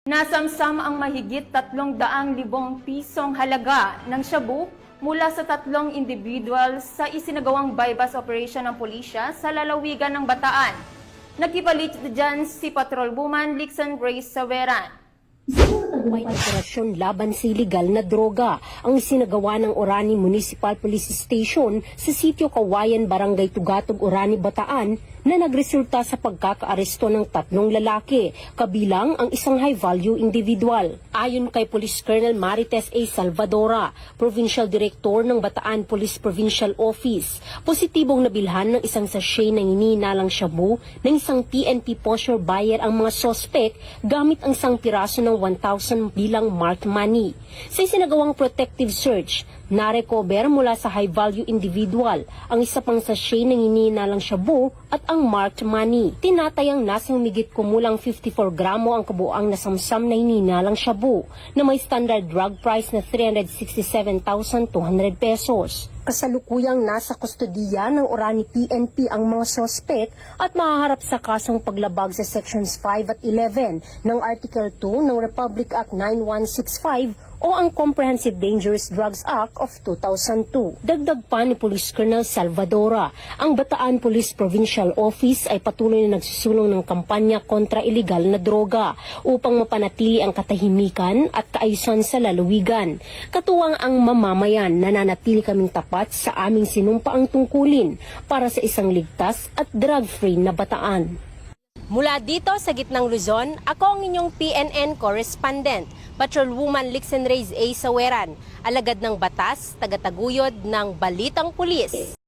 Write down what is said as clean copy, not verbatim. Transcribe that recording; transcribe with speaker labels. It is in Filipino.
Speaker 1: Nasamsam ang mahigit 300,000 pisong halaga ng shabu mula sa 3 individual sa isinagawang bypass operation ng pulisya sa lalawigan ng Bataan. Nagkipalit dyan si Patrolwoman Lixan Grace Saveran.
Speaker 2: May operasyon laban sa iligal na droga ang isinagawa ng Orani Municipal Police Station sa sitio Kawayan, Barangay Tugatog, Orani, Bataan na nagresulta sa pagkakaaresto ng 3 lalaki, kabilang ang isang high-value individual. Ayon kay Police Colonel Marites A. Salvadora, Provincial Director ng Bataan Police Provincial Office, positibong nabilhan ng isang sachet ng hinihinalang shabu ng isang PNP posture buyer ang mga sospek gamit ang isang piraso ng 1,000 bilang marked money. Sa isinagawang protective search, narecover mula sa high-value individual ang isa pang sachet ng hinihinalang shabu at ang marked money. Tinatayang nasa humigit kumulang 54 gramo ang kabuang nasamsam na hinihinalang shabu na may standard drug price na 367,200 pesos. Kasalukuyang nasa kustodiya ng Orani PNP ang mga sospek at mahaharap sa kasong paglabag sa Sections 5 at 11 ng Article 2 ng Republic Act 9165 o ang Comprehensive Dangerous Drugs Act of 2002. Dagdag pa ni Police Colonel Salvadora, ang Bataan Police Provincial Office ay patuloy na nagsusulong ng kampanya kontra iligal na droga upang mapanatili ang katahimikan at kaayusan sa lalawigan. Katuwang ang mamamayan, nananatili kaming tapat sa aming sinumpaang tungkulin para sa isang ligtas at drug-free na Bataan. Mula dito sa gitnang Luzon, ako ang inyong PNN correspondent, Patrolwoman Lixan Reyes A. Saveran, alagad ng batas, tagataguyod ng Balitang Pulis.